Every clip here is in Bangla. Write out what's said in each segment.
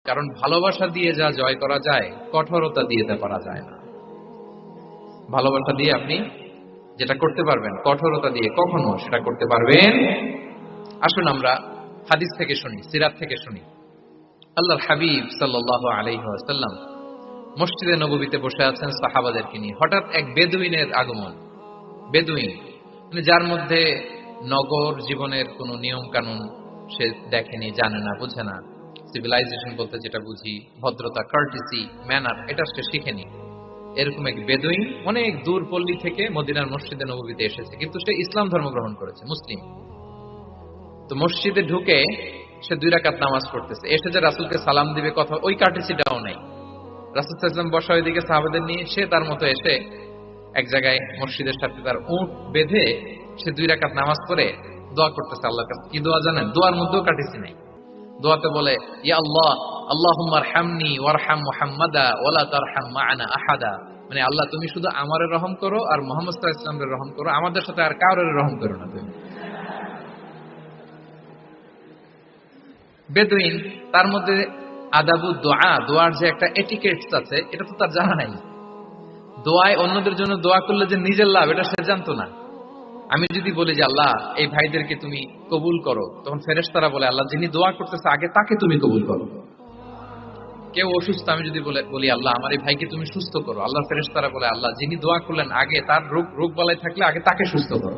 কারণ ভালোবাসা দিয়ে যা জয় করা যায়, কঠোরতা দিয়ে তা করা যায় না। ভালোবাসা দিয়ে আপনি যেটা করতে পারবেন, কঠোরতা দিয়ে কখনো সেটা করতে পারবেন। আসুন আমরা হাদিস থেকে শুনি, সিরাত থেকে শুনি। আল্লাহর হাবিব সাল্লাল্লাহু আলাইহি ওয়াসাল্লাম মসজিদে নববীতে বসে আছেন সাহাবাদেরকে নিয়ে। হঠাৎ এক বেদুইনের আগমন। বেদুইন মানে যার মধ্যে নগর জীবনের কোনো নিয়ম কানুন সে দেখেনি, জানে না, বুঝে না। সিভিলাইজেশন বলতে যেটা বুঝি, ভদ্রতা, কার্টিসি, ম্যানার, এটা সে শিখেনি। এরকম এক বেদুইন অনেক দূর পল্লী থেকে মদিনার মসজিদে নববীতে এসেছে, কিন্তু সে ইসলাম ধর্ম গ্রহণ করেছে, মুসলিম। তো মসজিদে ঢুকে সে 2 রাকাত নামাজ পড়তেছে। এসে যে রাসূলকে সালাম দিবে, কথা ওই কার্টিসিটাও নাই। রাসূল সাল্লাল্লাহু আলাইহি ওয়াসাল্লাম বসা ওইদিকে সাহাবাদের নিয়ে, সে তার মতো এসে এক জায়গায় মসজিদের সাথে তার উট বেঁধে সে 2 রাকাত নামাজ পড়ে দোয়া করতেছে আল্লাহর কাছে। কি দোয়া জানেন? দোয়ার মধ্যেও কাটিছি নাই। দোয়াতে বলে, ইয়া আল্লাহ, আল্লাহুম্মা আরহামনি ওয়ারহাম মুহাম্মাদা ওয়ালা তারহাম মা'ানা আহাদা। মানে আল্লাহ, তুমি শুধু আমারে রহম করো আর মুহাম্মদ সাল্লাল্লাহু আলাইহি ওয়াসাল্লামের রহম করো, আমাদের সাথে আর কারোর রহম করো না তুমি। বেদুইন, তার মধ্যে আদাবু দোয়া, দোয়ার যে একটা এটিকেটস আছে, এটা তো তার জানা নাই। দোয়ায় অন্যদের জন্য দোয়া করলে যে নিজের লাভ, এটা সে জানতো না। আমি যদি বলি যে আল্লাহ এই ভাইদেরকে তুমি কবুল করো, তখন ফেরেশতারা বলে আল্লাহ যিনি দোয়া করতেছে আগে তাকে তুমি কবুল করো। কেউ অসুস্থ, আমি যদি বলি আল্লাহ আমার এই ভাইকে তুমি সুস্থ করো, আল্লাহ ফেরেশতারা বলে আল্লাহ যিনি দোয়া করলেন আগে তার রোগ বালাই থাকলে আগে তাকে সুস্থ করো।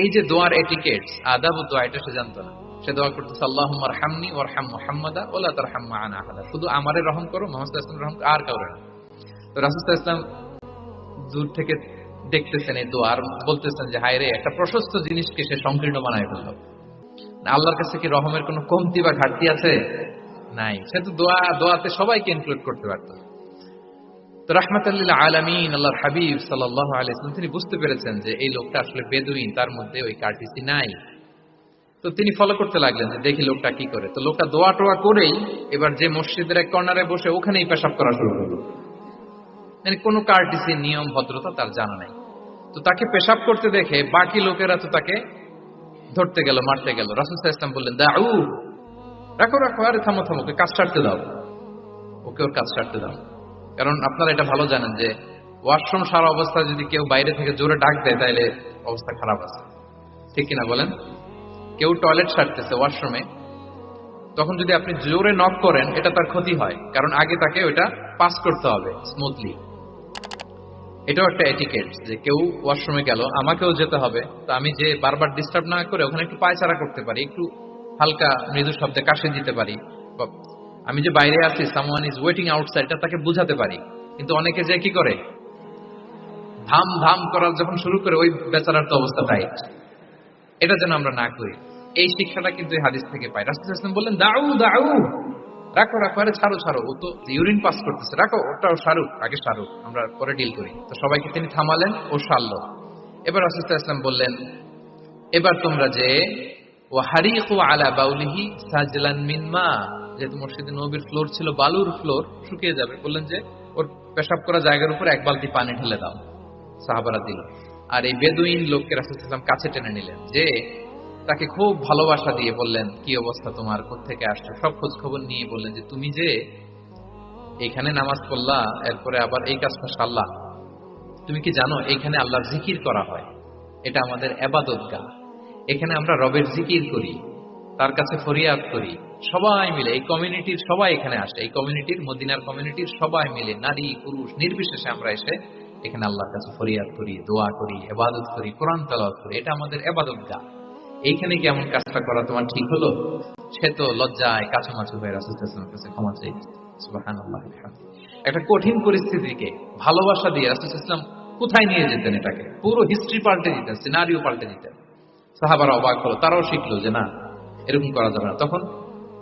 এই যে দোয়ার এটিকেটস, আদাব ও দোয়া, এটা সে জানতো না। সে দোয়া করতেছে আল্লাহুম্মা আরহামনি ওয়ারহাম মুহাম্মাদা ওয়ালা তারহাম মা'ানা আহাদা, শুধু আমারে রহম করো, মুহাম্মদ সাল্লাল্লাহু আলাইহি ওয়াসাল্লাম রহম আর কাউরে না। তো রাসূল সাল্লাল্লাহু আলাইহি ওয়াসাল্লাম দূর থেকে দেখতেছেন এই দোয়া, আর বলতেছেন যে হায় রে, একটা প্রশস্ত জিনিসকে সে সংকীর্ণ বানায় ফেলল। আল্লাহর কাছে কি রহমের কোনো কমতি বা ঘাটতি আছে? নাই। সে তো দোয়াতে সবাইকে ইনক্লুড করতে পারত। তো রাহমাতাল লিল আলামিন আল্লাহর হাবিব সাল্লাল্লাহু আলাইহি ওয়াসাল্লাম তিনি বুঝতে পেরেছেন যে এই লোকটা আসলে বেদুইন, তার মধ্যে ওই কার্টিসি নাই। তো তিনি ফলো করতে লাগলেন যে দেখি লোকটা কি করে। তো লোকটা দোয়া টোয়া করেই এবার যে মসজিদের এক কর্নারে বসে ওখানেই পেশাব করা শুরু করলো। মানে কোনো কার্টিসি, নিয়ম, ভদ্রতা তার জানা নাই। তো তাকে পেশাব করতে দেখে বাকি লোকেরা তো তাকে ধরতে গেল, মারতে গেল। রাসূল সাল্লাল্লাহু আলাইহি ওয়াসাল্লাম বললেন, দাউ, রাখো রাখো, আরে থামো থামো, ওকে কাজ ছাড়তে দাও, ওকে ওর কাজ ছাড়তে দাও। কারণ আপনারা এটা ভালো জানেন যে ওয়াশরুম সারা অবস্থায় যদি কেউ বাইরে থেকে জোরে ডাক দেয় তাহলে অবস্থা খারাপ আছে, ঠিক কিনা বলেন? কেউ টয়লেট সারতেছে ওয়াশরুমে, তখন যদি আপনি জোরে নক করেন এটা তার ক্ষতি হয়, কারণ আগে তাকে ওইটা পাস করতে হবে স্মুথলি। এটাও একটা এটিকেট যে কেউ ওয়াশরুমে গেল, আমাকেও যেতে হবে, তো আমি যে বারবার ডিস্টার্ব না করে ওখানে একটু পায়চারা করতে পারি, একটু হালকা মৃদু শব্দে কাশি দিতে পারি, বা আমি যে বাইরে আছি, সামওয়ান ইজ ওয়েটিং আউটসাইড, এটা তাকে বুঝাতে পারি। কিন্তু অনেকে যে কি করে, ধাম ধাম করার যখন শুরু করে, ওই বেচারার তো অবস্থা টাইট। এটা যেন আমরা না করি, এই শিক্ষাটা কিন্তু এই হাদিস থেকে পাই। রাসূল সাল্লাল্লাহু আলাইহি ওয়াসাল্লাম বললেন, দাউ দাউ, রাখো রাখো, আরে ছাড়ো ছাড়ো, ও তো ইউরিন পাস করতেছে, রাখো, ওটাও সারুক, আগে সারুক, আমরা পরে ডিল করি। তো সবাইকে তিনি থামালেন, ও সারল। এবার রাসূল সাল্লাল্লাহু আলাইহি ওয়াসাল্লাম বললেন, এবার তোমরা যে ওয়াহারিকু আলা বাউলিহি সাজলান মিন মা, যেহেতু মসজিদে নববীর ফ্লোর ছিল বালুর ফ্লোর, শুকিয়ে যাবে, বললেন যে ওর পেশাব করা জায়গার উপর 1 বালতি পানি ঢেলে দাও। সাহাবারা দিল। আর এই বেদুইন লোককে রাসূল সাল্লাল্লাহু আলাইহি ওয়াসাল্লাম কাছে টেনে নিলেন, যে তাকে খুব ভালোবাসা দিয়ে বললেন, কি অবস্থা তোমার, কোত্থেকে আসছো, সব খোঁজ খবর নিয়ে বললেন যে তুমি যে এইখানে নামাজ পড়লা, এরপরে আবার এই কাজটা সারলা, তুমি কি জানো এইখানে আল্লাহর জিকির করা হয়, এটা আমাদের ইবাদতগাহ, এখানে আমরা রবের জিকির করি, তার কাছে ফরিয়াদ করি, সবাই মিলে এই কমিউনিটির সবাই এখানে আসে, এই কমিউনিটির, মদিনার কমিউনিটির সবাই মিলে, নারী পুরুষ নির্বিশেষে আমরা এসে এখানে আল্লাহর কাছে ফরিয়াদ করি, দোয়া করি, ইবাদত করি, কোরআন তেলাওয়াত করি, এটা আমাদের ইবাদতগাহ। এইখানে কি এমন কাজটা করা তোমার ঠিক হলো? সে তো লজ্জায় কাছামাছি হয়ে রাসূল সাল্লাল্লাহু আলাইহি ওয়াসাল্লামের কাছে ক্ষমা চাইছে। সুবহানাল্লাহ। একটা কঠিন পরিস্থিতিকে ভালোবাসা দিয়ে রাসূল সাল্লাল্লাহু আলাইহি ওয়াসাল্লাম কোথায় নিয়ে যেতেন, এটাকে পুরো হিস্ট্রি পাল্টে দিতেন, সিনারিও পাল্টে দিতেন। সাহাবারা অবাক হলো, তারাও শিখলো যে না, এরকম করা যাবে না। তখন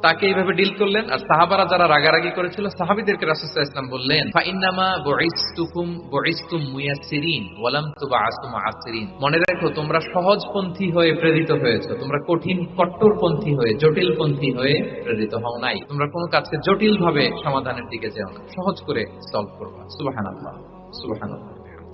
তাকে এইভাবে ডিল করলেন। আর সাহাবারা যারা রাগারাগি করেছিল, সাহাবীদেরকে রাসূল সাল্লাল্লাহু আলাইহি ওয়াসাল্লাম বললেন, ফা ইন্নামা বুইসতুম মুয়াসসিরিন ওয়া লাম তুবআসু মুআসসিরিন, মনে রাখো তোমরা সহজপন্থী হয়ে প্রেরিত হয়েছো, তোমরা কঠিন কট্টরপন্থী হয়ে, জটিলপন্থী হয়ে প্রেরিত হও নাই। তোমরা কোনো কাজকে জটিল ভাবে সমাধানের দিকে যেও না, সহজ করে সলভ করবা। সুবহানাল্লাহ, সুবহানাল্লাহ।